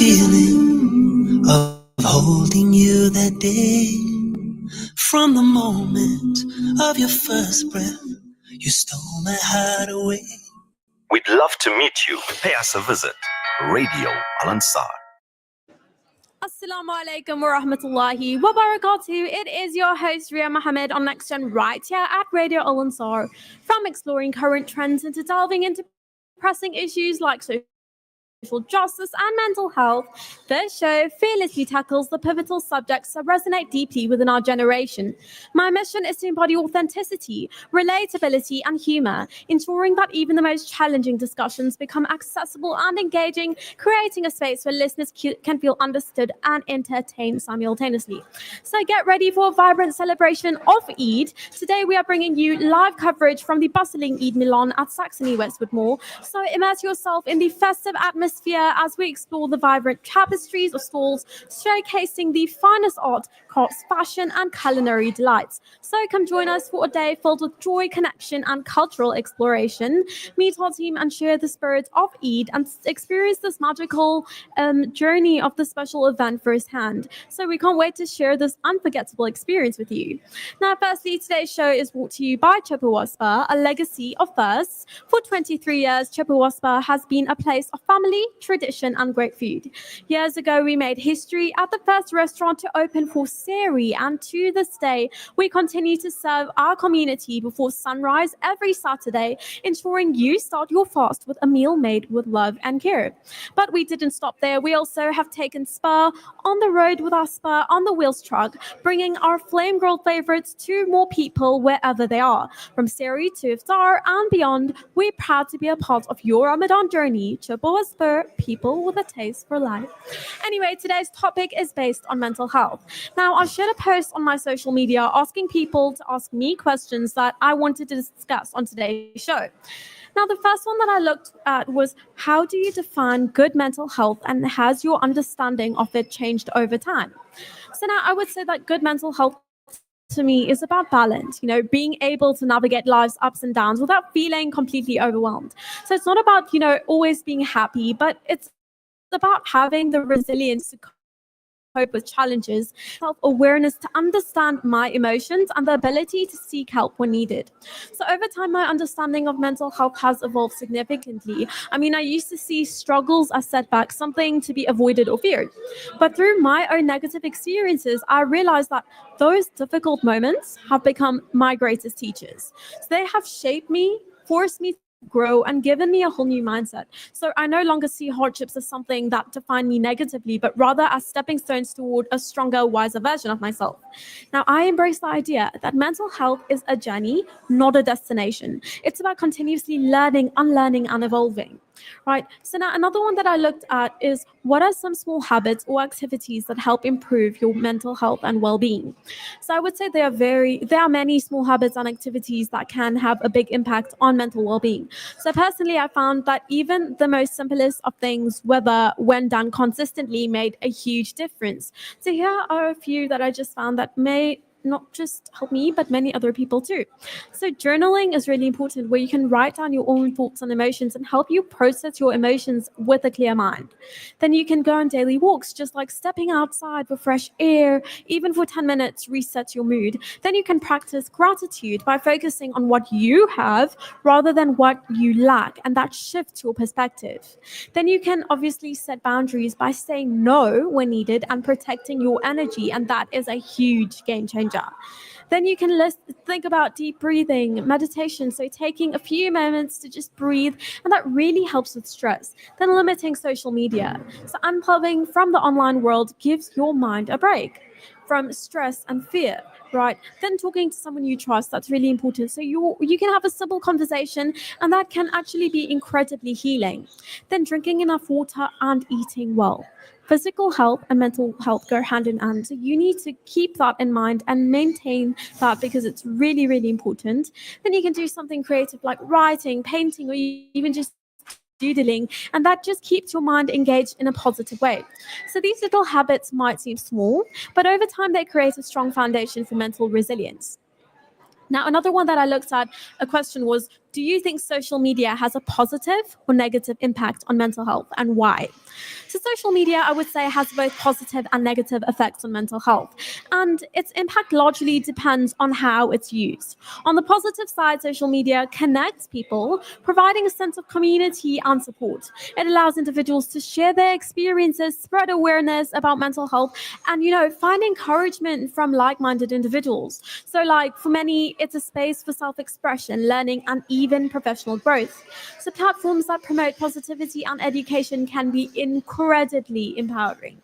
feeling of holding you that day. From the moment of your first breath, you stole my heart away. We'd love to meet you. Pay us a visit. Radio Al Ansar. Assalamu alaikum wa rahmatullahi wa barakatuh. It is your host Ria Mohammed on Next Gen right here at Radio Al Ansar. From exploring current trends into delving into pressing issues like social justice and mental health, this show fearlessly tackles the pivotal subjects that resonate deeply within our generation. My mission is to embody authenticity, relatability, and humor, ensuring that even the most challenging discussions become accessible and engaging, creating a space where listeners can feel understood and entertained simultaneously. So get ready for a vibrant celebration of Eid. Today we are bringing you live coverage from the bustling Eid Milan at Saxony Westwood Mall. So immerse yourself in the festive atmosphere as we explore the vibrant tapestries of stalls showcasing the finest art, crafts, fashion, and culinary delights. So come join us for a day filled with joy, connection, and cultural exploration. Meet our team and share the spirit of Eid and experience this magical journey of the special event firsthand. So we can't wait to share this unforgettable experience with you. Now, firstly, today's show is brought to you by Chopa Waspa, a legacy of firsts. For 23 years, Chopa Waspa has been a place of family, tradition, and great food. Years ago, we made history at the first restaurant to open for Seri, and to this day, we continue to serve our community before sunrise every Saturday, ensuring you start your fast with a meal made with love and care. But we didn't stop there. We also have taken Spa on the road with our Spa on the Wheels truck, bringing our flame grilled favorites to more people wherever they are. From Seri to Iftar and beyond, we're proud to be a part of your Ramadan journey. Chopa Waspa, people with a taste for life. Anyway, today's topic is based on mental health. Now, I shared a post on my social media asking people to ask me questions that I wanted to discuss on today's show. Now, the first one that I looked at was, how do you define good mental health, and has your understanding of it changed over time? So now I would say that good mental health to me is about balance, being able to navigate life's ups and downs without feeling completely overwhelmed. So it's not about, always being happy, but it's about having the resilience to cope with challenges, self-awareness to understand my emotions, and the ability to seek help when needed. So over time, my understanding of mental health has evolved significantly. I used to see struggles as setbacks, something to be avoided or feared. But through my own negative experiences, I realized that those difficult moments have become my greatest teachers. So they have shaped me, forced me to grow, and given me a whole new mindset. So I no longer see hardships as something that define me negatively, but rather as stepping stones toward a stronger, wiser version of myself. Now, I embrace the idea that mental health is a journey, not a destination. It's about continuously learning, unlearning, and evolving. Right. So now another one that I looked at is, what are some small habits or activities that help improve your mental health and well-being? So I would say there are many small habits and activities that can have a big impact on mental well-being. So personally, I found that even the most simplest of things, whether when done consistently, made a huge difference. So here are a few that I just found that may not just help me, but many other people too. So journaling is really important, where you can write down your own thoughts and emotions and help you process your emotions with a clear mind. Then you can go on daily walks, just like stepping outside for fresh air, even for 10 minutes, resets your mood. Then you can practice gratitude by focusing on what you have rather than what you lack, and that shifts your perspective. Then you can obviously set boundaries by saying no when needed and protecting your energy, and that is a huge game changer. Then you can think about deep breathing, meditation, so taking a few moments to just breathe, and that really helps with stress. Then limiting social media. So unplugging from the online world gives your mind a break from stress and fear, right? Then talking to someone you trust, that's really important. So you can have a simple conversation, and that can actually be incredibly healing. Then drinking enough water and eating well. Physical health and mental health go hand in hand. So you need to keep that in mind and maintain that, because it's really, really important. Then you can do something creative like writing, painting, or even just doodling, and that just keeps your mind engaged in a positive way. So these little habits might seem small, but over time they create a strong foundation for mental resilience. Now, another one that I looked at, a question was, do you think social media has a positive or negative impact on mental health, and why? So social media, I would say, has both positive and negative effects on mental health. And its impact largely depends on how it's used. On the positive side, social media connects people, providing a sense of community and support. It allows individuals to share their experiences, spread awareness about mental health, and, find encouragement from like-minded individuals. So like for many, it's a space for self-expression, learning, and even professional growth. So platforms that promote positivity and education can be incredibly empowering.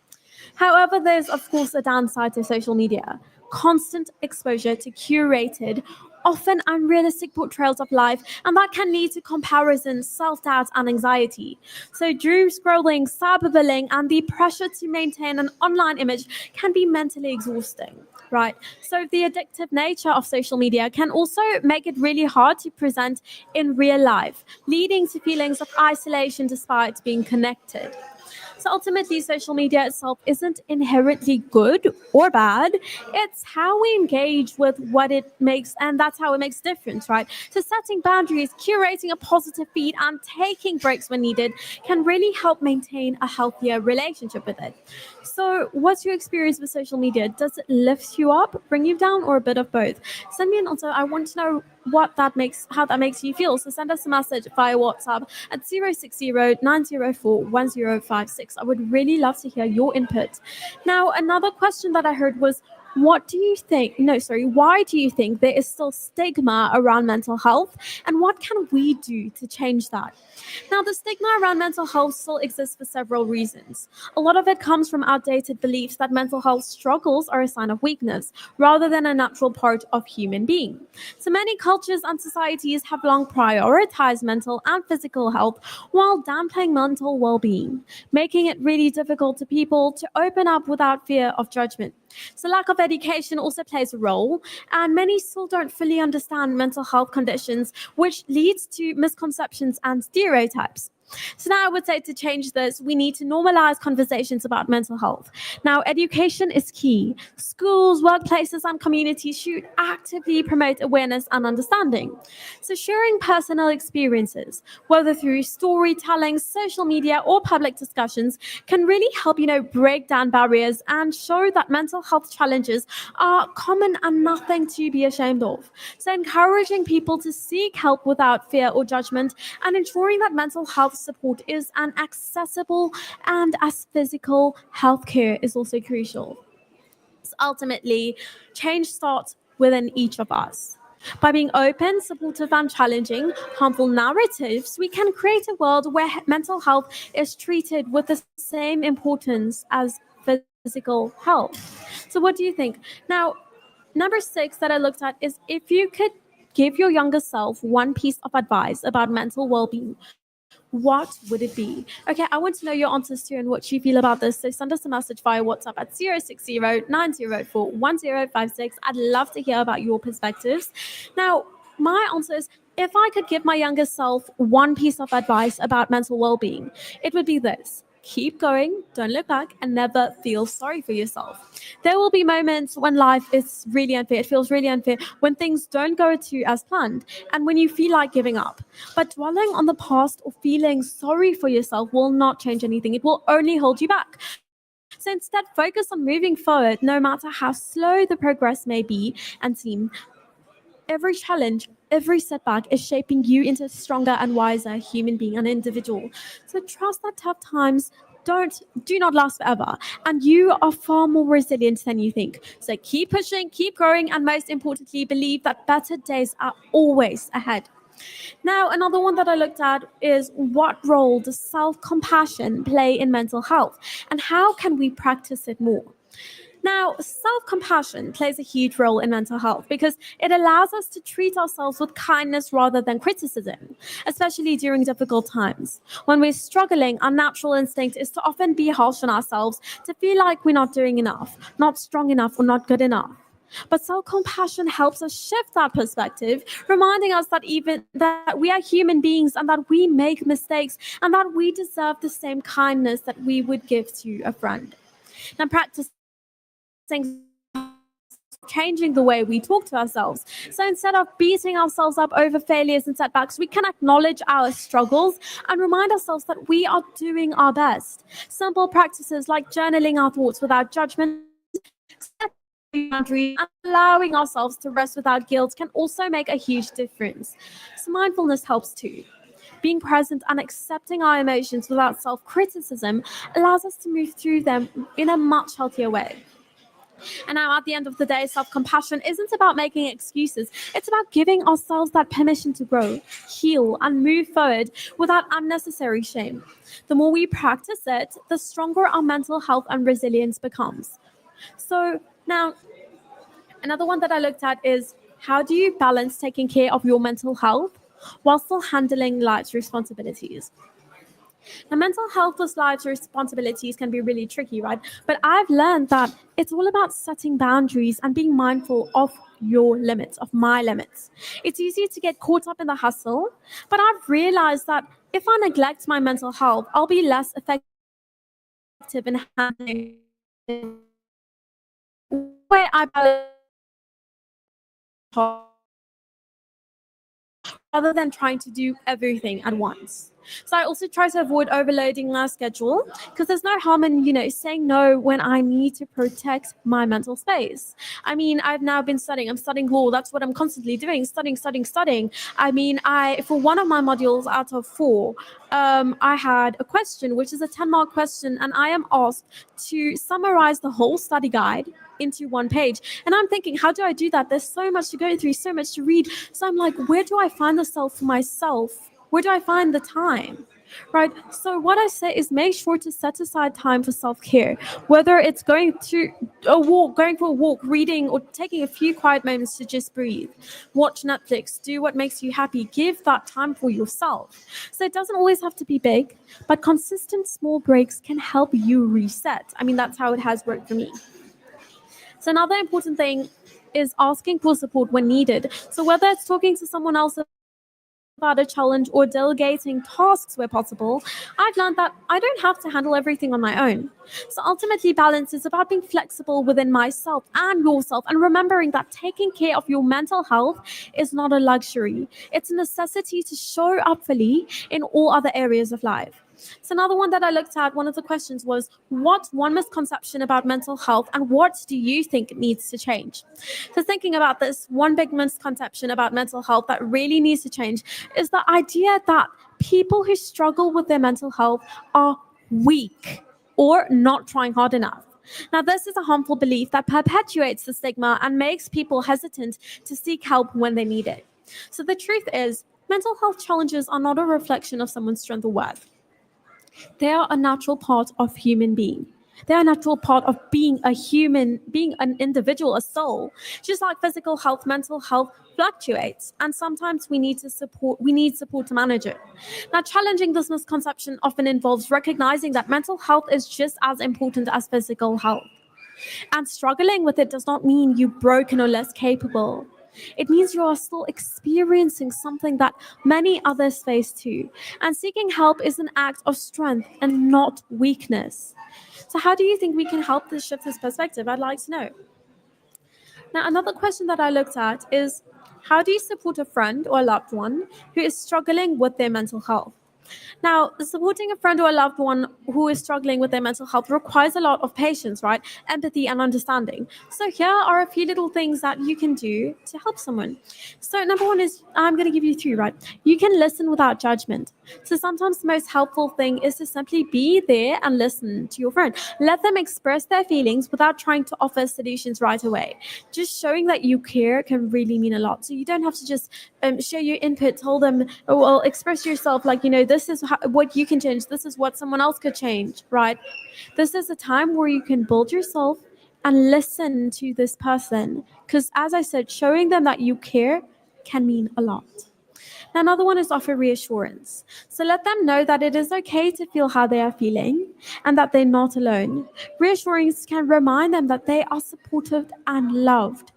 However, there's of course a downside to social media. Constant exposure to curated, often unrealistic portrayals of life, and that can lead to comparison, self-doubt, and anxiety. So doom scrolling, cyberbullying, and the pressure to maintain an online image can be mentally exhausting. Right. So the addictive nature of social media can also make it really hard to present in real life, leading to feelings of isolation despite being connected. So ultimately, social media itself isn't inherently good or bad. It's how we engage with what it makes, and that's how it makes a difference, right? So setting boundaries, curating a positive feed, and taking breaks when needed can really help maintain a healthier relationship with it. So what's your experience with social media? Does it lift you up, bring you down, or a bit of both? Send me an answer. I want to know how that makes you feel. So send us a message via WhatsApp at 060-904-1056. I would really love to hear your input. Now, another question that I heard was, why do you think there is still stigma around mental health, and what can we do to change that? Now, the stigma around mental health still exists for several reasons. A lot of it comes from outdated beliefs that mental health struggles are a sign of weakness rather than a natural part of human being. So many cultures and societies have long prioritized mental and physical health while downplaying mental well-being, making it really difficult to people to open up without fear of judgment. So lack of education also plays a role, and many still don't fully understand mental health conditions, which leads to misconceptions and stereotypes. So now I would say, to change this, we need to normalize conversations about mental health. Now, education is key. Schools, workplaces, and communities should actively promote awareness and understanding. So sharing personal experiences, whether through storytelling, social media, or public discussions, can really help, break down barriers and show that mental health challenges are common and nothing to be ashamed of. So encouraging people to seek help without fear or judgment, and ensuring that mental health support is as accessible and as physical healthcare is also crucial. So ultimately, change starts within each of us. By being open, supportive, and challenging harmful narratives, we can create a world where mental health is treated with the same importance as physical health. So, what do you think? Now, number 6 that I looked at is, if you could give your younger self one piece of advice about mental well-being, what would it be? Okay, I want to know your answers too and what you feel about this. So send us a message via WhatsApp at 060-904-1056. I'd love to hear about your perspectives. Now, my answer is, if I could give my younger self one piece of advice about mental well-being, it would be this: keep going, don't look back, and never feel sorry for yourself. There will be moments when life is really unfair. It feels really unfair when things don't go to as planned and when you feel like giving up. But dwelling on the past or feeling sorry for yourself will not change anything. It will only hold you back. So instead, focus on moving forward, no matter how slow the progress may be and seem. Every challenge, every setback is shaping you into a stronger and wiser human being and individual. So trust that tough times do not last forever, and you are far more resilient than you think. So keep pushing, keep growing, and most importantly, believe that better days are always ahead. Now, another one that I looked at is, what role does self-compassion play in mental health, and how can we practice it more? Now, self-compassion plays a huge role in mental health because it allows us to treat ourselves with kindness rather than criticism, especially during difficult times. When we're struggling, our natural instinct is to often be harsh on ourselves, to feel like we're not doing enough, not strong enough, or not good enough. But self-compassion helps us shift that perspective, reminding us that even that we are human beings and that we make mistakes and that we deserve the same kindness that we would give to a friend. Now, practicing self-compassion changing the way we talk to ourselves. So instead of beating ourselves up over failures and setbacks, we can acknowledge our struggles and remind ourselves that we are doing our best. Simple practices like journaling our thoughts without judgment, boundaries, and allowing ourselves to rest without guilt can also make a huge difference. So mindfulness helps too. Being present and accepting our emotions without self-criticism allows us to move through them in a much healthier way. And now at the end of the day, self-compassion isn't about making excuses. It's about giving ourselves that permission to grow, heal, and move forward without unnecessary shame. The more we practice it, the stronger our mental health and resilience becomes. So now, another one that I looked at is, how do you balance taking care of your mental health while still handling life's responsibilities? Now, mental health with life's responsibilities can be really tricky, right? But I've learned that it's all about setting boundaries and being mindful of your limits, of my limits. It's easy to get caught up in the hustle, but I've realized that if I neglect my mental health, I'll be less effective in handling where I balance rather than trying to do everything at once. So I also try to avoid overloading my schedule because there's no harm in, saying no when I need to protect my mental space. I mean, I've now been studying. I'm studying law. That's what I'm constantly doing, studying. I mean, for one of my modules out of 4, I had a question, which is a 10-mark question, and I am asked to summarize the whole study guide into one page. And I'm thinking, how do I do that? There's so much to go through, so much to read. So I'm like, where do I find the self for myself? Where do I find the time? Right? So what I say is make sure to set aside time for self-care, whether it's going for a walk, reading, or taking a few quiet moments to just breathe. Watch Netflix, do what makes you happy. Give that time for yourself. So it doesn't always have to be big, but consistent small breaks can help you reset. I mean, that's how it has worked for me. So another important thing is asking for support when needed. So whether it's talking to someone else about a challenge or delegating tasks where possible, I've learned that I don't have to handle everything on my own. So ultimately, balance is about being flexible within myself and yourself, and remembering that taking care of your mental health is not a luxury. It's a necessity to show up fully in all other areas of life. So another one that I looked at, one of the questions was, what's one misconception about mental health and what do you think needs to change? So thinking about this, one big misconception about mental health that really needs to change is the idea that people who struggle with their mental health are weak or not trying hard enough. Now, this is a harmful belief that perpetuates the stigma and makes people hesitant to seek help when they need it. So the truth is, mental health challenges are not a reflection of someone's strength or worth. They are a natural part of human being. They are a natural part of being a human, being an individual, a soul. Just like physical health, mental health fluctuates, and sometimes we need support to manage it. Now, challenging this misconception often involves recognizing that mental health is just as important as physical health. And struggling with it does not mean you're broken or less capable. It means you are still experiencing something that many others face too. And seeking help is an act of strength and not weakness. So how do you think we can help this shift this perspective? I'd like to know. Now, another question that I looked at is, how do you support a friend or a loved one who is struggling with their mental health? Now, supporting a friend or a loved one who is struggling with their mental health requires a lot of patience, right? Empathy and understanding. So here are a few little things that you can do to help someone. So number one is, I'm going to give you 3, right? You can listen without judgment. So sometimes the most helpful thing is to simply be there and listen to your friend. Let them express their feelings without trying to offer solutions right away. Just showing that you care can really mean a lot. So you don't have to just share your input, tell them, well, express yourself like, this is what you can change. This is what someone else could change, right? This is a time where you can build yourself and listen to this person. Because as I said, showing them that you care can mean a lot. Now, another one is offer reassurance. So let them know that it is okay to feel how they are feeling and that they're not alone. Reassurance can remind them that they are supported and loved.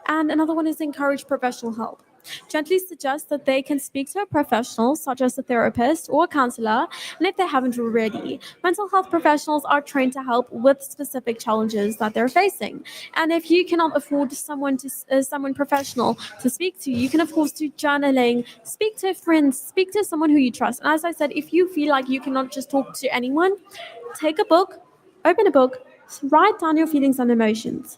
And another one is encourage professional help. Gently suggest that they can speak to a professional, such as a therapist or a counselor, and if they haven't already, mental health professionals are trained to help with specific challenges that they're facing. And if you cannot afford someone professional to speak to, you can of course do journaling, speak to friends, speak to someone who you trust. And as I said, if you feel like you cannot just talk to anyone, take a book, open a book, write down your feelings and emotions.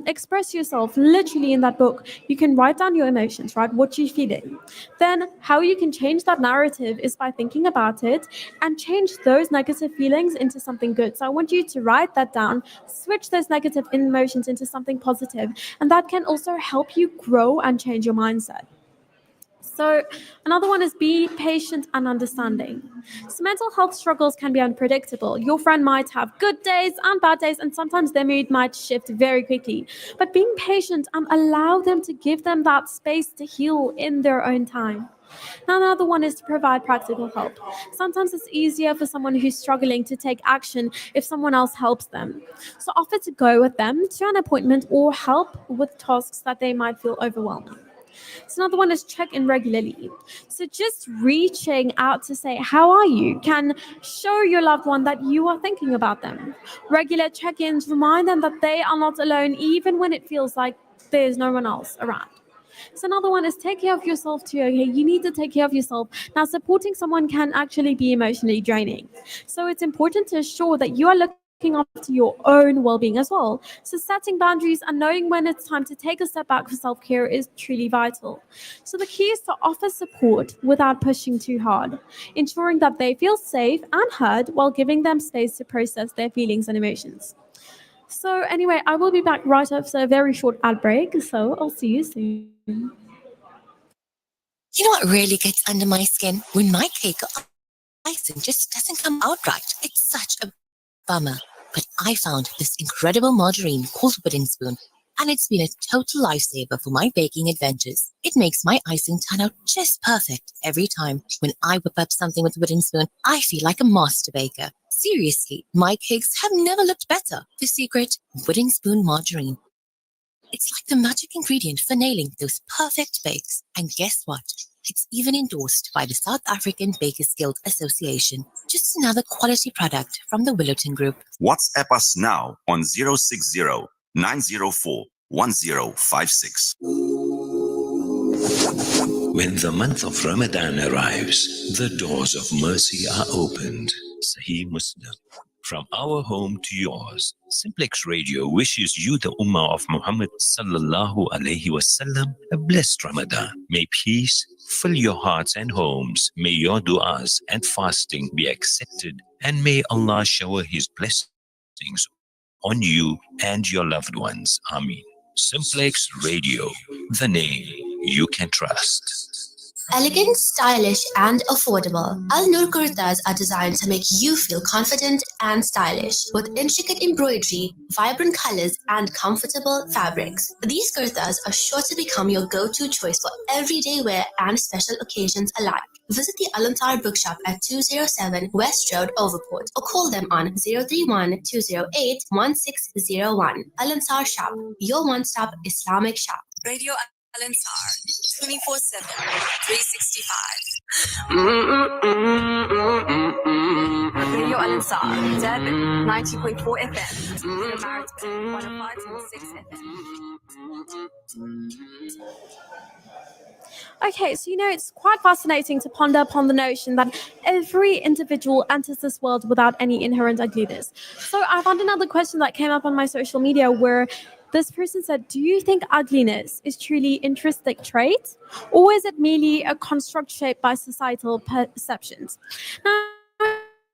Express yourself literally in that book. You can write down your emotions, right? What you're feeling. Then, how you can change that narrative is by thinking about it and change those negative feelings into something good. So, I want you to write that down, switch those negative emotions into something positive, and that can also help you grow and change your mindset. So, another one is be patient and understanding. So, mental health struggles can be unpredictable. Your friend might have good days and bad days, and sometimes their mood might shift very quickly. But being patient and allow them to give them that space to heal in their own time. Now, another one is to provide practical help. Sometimes it's easier for someone who's struggling to take action if someone else helps them. So, offer to go with them to an appointment or help with tasks that they might feel overwhelmed. So another one is check in regularly. So just reaching out to say, how are you, can show your loved one that you are thinking about them. Regular check-ins remind them that they are not alone, even when it feels like there's no one else around. So another one is take care of yourself too. Okay, you need to take care of yourself. Now, supporting someone can actually be emotionally draining. So it's important to ensure that you are looking after your own well-being as well. So setting boundaries and knowing when it's time to take a step back for self-care is truly vital. So the key is to offer support without pushing too hard, ensuring that they feel safe and heard while giving them space to process their feelings and emotions. So anyway, I will be back right after a very short ad break. So I'll see you soon. You know what really gets under my skin? When my cake or icing just doesn't come out right. It's such a bummer. But I found this incredible margarine called Wooden Spoon, and it's been a total lifesaver for my baking adventures. It makes my icing turn out just perfect every time. When I whip up something with Wooden Spoon, I feel like a master baker. Seriously, my cakes have never looked better. The secret, Wooden Spoon margarine. It's like the magic ingredient for nailing those perfect bakes. And guess what? It's even endorsed by the South African Bakers Guild Association. Just another quality product from the Willowton Group. WhatsApp us now on 060 904 1056. When the month of Ramadan arrives, the doors of mercy are opened. Sahih Muslim. From our home to yours, Simplex Radio wishes you, the Ummah of Muhammad sallallahu alaihi wasallam, a blessed Ramadan. May peace fill your hearts and homes. May your du'as and fasting be accepted, and may Allah shower His blessings on you and your loved ones. Ameen. Simplex Radio, the name you can trust. Elegant, stylish, and affordable, Al Noor kurtas are designed to make you feel confident and stylish with intricate embroidery, vibrant colors, and comfortable fabrics. These kurtas are sure to become your go-to choice for everyday wear and special occasions alike. Visit the Al-Ansar Bookshop at 207 West Road, Overport, or call them on 031-208-1601. Al-Ansar Shop, your one-stop Islamic shop. Radio Al-Ansar, 24/7, 365. Radio Al-Ansar, Durban, 90.4 FM. Marathon, 105.6 FM. Okay, so it's quite fascinating to ponder upon the notion that every individual enters this world without any inherent ugliness. So I found another question that came up on my social media where this person said, do you think ugliness is truly intrinsic trait, or is it merely a construct shaped by societal perceptions? Now,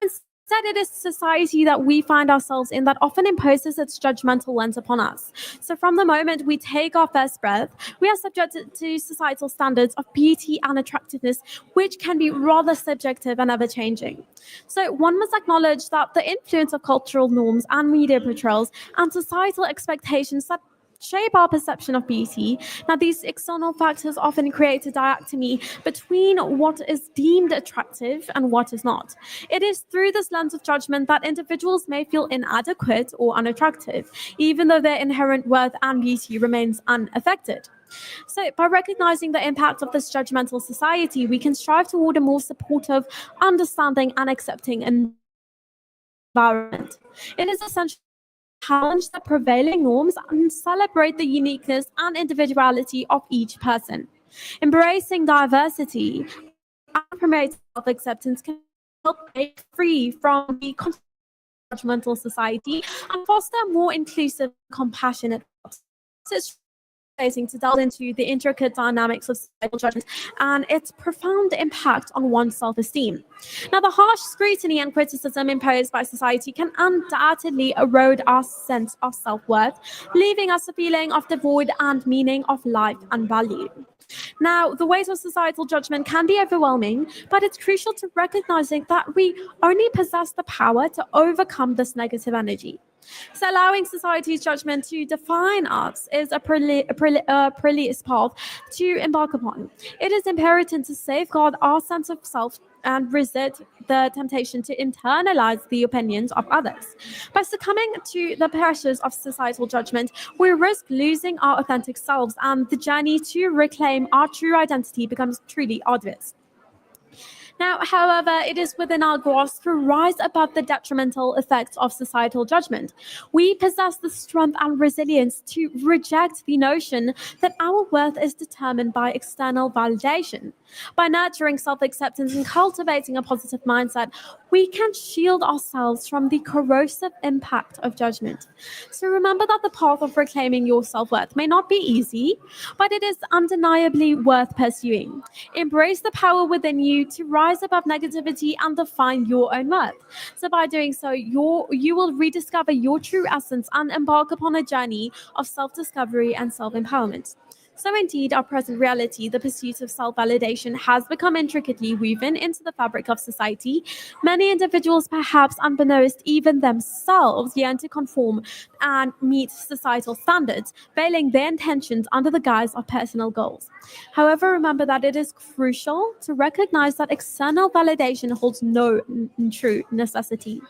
instead, it is society that we find ourselves in that often imposes its judgmental lens upon us. So from the moment we take our first breath, we are subjected to societal standards of beauty and attractiveness, which can be rather subjective and ever-changing. So one must acknowledge that the influence of cultural norms and media portrayals and societal expectations that shape our perception of beauty. Now, these external factors often create a dichotomy between what is deemed attractive and what is not. It is through this lens of judgment that individuals may feel inadequate or unattractive, even though their inherent worth and beauty remains unaffected. So, by recognizing the impact of this judgmental society, we can strive toward a more supportive, understanding, and accepting environment. It is essential to challenge the prevailing norms and celebrate the uniqueness and individuality of each person. Embracing diversity and promoting self-acceptance can help break free from the judgmental society and foster a more inclusive, compassionate world. So it's fascinating to delve into the intricate dynamics of societal judgment and its profound impact on one's self-esteem. Now, the harsh scrutiny and criticism imposed by society can undoubtedly erode our sense of self-worth, leaving us a feeling of the void and meaning of life and value. Now, the weight of societal judgment can be overwhelming, but it's crucial to recognizing that we only possess the power to overcome this negative energy. So allowing society's judgment to define us is a perilous path to embark upon. It is imperative to safeguard our sense of self and resist the temptation to internalize the opinions of others. By succumbing to the pressures of societal judgment, we risk losing our authentic selves, and the journey to reclaim our true identity becomes truly arduous. Now, however, it is within our grasp to rise above the detrimental effects of societal judgment. We possess the strength and resilience to reject the notion that our worth is determined by external validation. By nurturing self-acceptance and cultivating a positive mindset, we can shield ourselves from the corrosive impact of judgment. So remember that the path of reclaiming your self-worth may not be easy, but it is undeniably worth pursuing. Embrace the power within you to rise above negativity and define your own worth. So by doing so, you will rediscover your true essence and embark upon a journey of self-discovery and self-empowerment. So indeed, our present reality, the pursuit of self-validation, has become intricately woven into the fabric of society. Many individuals, perhaps unbeknownst even themselves, yearn to conform and meet societal standards, veiling their intentions under the guise of personal goals. However, remember that it is crucial to recognize that external validation holds no true necessity.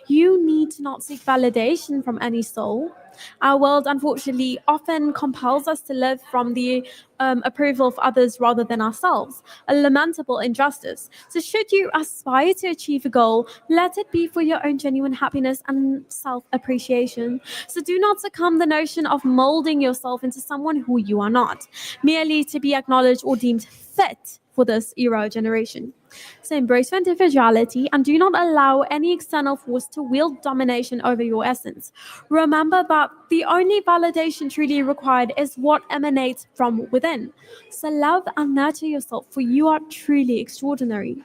You need to not seek validation from any soul. Our world, unfortunately, often compels us to live from the approval of others rather than ourselves, a lamentable injustice. So should you aspire to achieve a goal, let it be for your own genuine happiness and self-appreciation. So do not succumb to the notion of molding yourself into someone who you are not, merely to be acknowledged or deemed fit for this era or generation. So embrace your individuality and do not allow any external force to wield domination over your essence. Remember that the only validation truly required is what emanates from within. So love and nurture yourself, for you are truly extraordinary.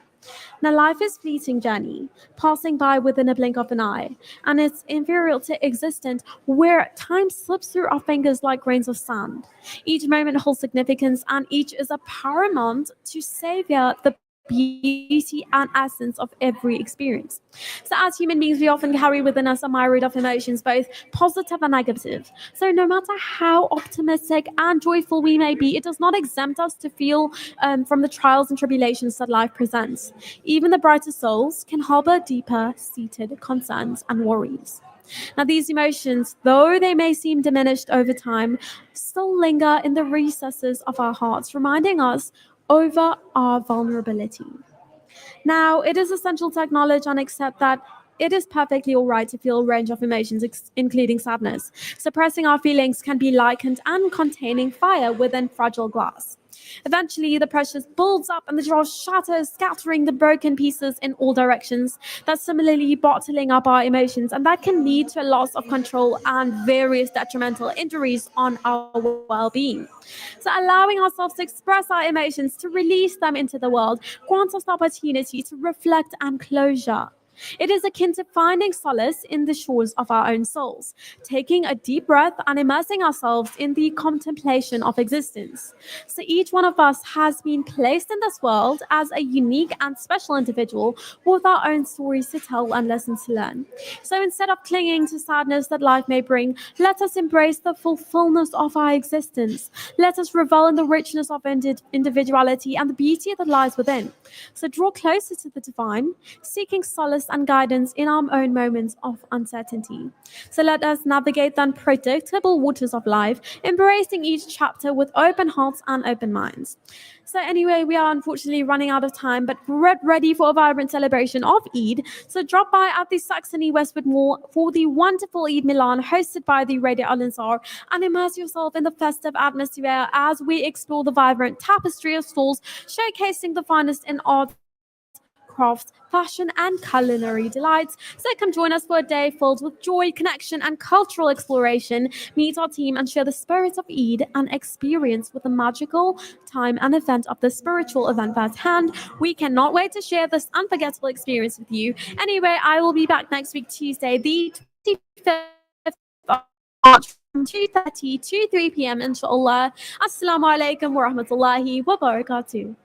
Now, life is a fleeting journey, passing by within a blink of an eye, and it's inferior to existence where time slips through our fingers like grains of sand. Each moment holds significance, and each is a paramount to savor the beauty and essence of every experience. So as human beings, we often carry within us a myriad of emotions, both positive and negative. So no matter how optimistic and joyful we may be, it does not exempt us to feel from the trials and tribulations that life presents. Even the brightest souls can harbor deeper seated concerns and worries. Now, these emotions, though they may seem diminished over time, still linger in the recesses of our hearts, reminding us over our vulnerability. Now, it is essential to acknowledge and accept that it is perfectly all right to feel a range of emotions, including sadness. Suppressing our feelings can be likened and containing fire within fragile glass. Eventually, the pressure builds up and the jar shatters, scattering the broken pieces in all directions. That's similarly bottling up our emotions, and that can lead to a loss of control and various detrimental injuries on our well-being. So allowing ourselves to express our emotions, to release them into the world, grants us the opportunity to reflect and closure. It is akin to finding solace in the shores of our own souls, taking a deep breath and immersing ourselves in the contemplation of existence. So each one of us has been placed in this world as a unique and special individual with our own stories to tell and lessons to learn. So instead of clinging to sadness that life may bring, let us embrace the fullness of our existence. Let us revel in the richness of individuality and the beauty that lies within. So draw closer to the divine, seeking solace trust and guidance in our own moments of uncertainty. So let us navigate the unpredictable waters of life, embracing each chapter with open hearts and open minds. So anyway, we are unfortunately running out of time, but get ready for a vibrant celebration of Eid. So drop by at the Saxony Westwood Mall for the wonderful Eid Milan hosted by the Radio Al Ansar, and immerse yourself in the festive atmosphere as we explore the vibrant tapestry of stalls showcasing the finest in art, crafts, fashion, and culinary delights. So come join us for a day filled with joy, connection, and cultural exploration. Meet our team and share the spirit of Eid and experience with the magical time and event of the spiritual event firsthand. We cannot wait to share this unforgettable experience with you. Anyway, I will be back next week, Tuesday, the 25th of March from 2:30 to 3 p.m. inshallah. Assalamu alaikum wa rahmatullahi wa barakatuh.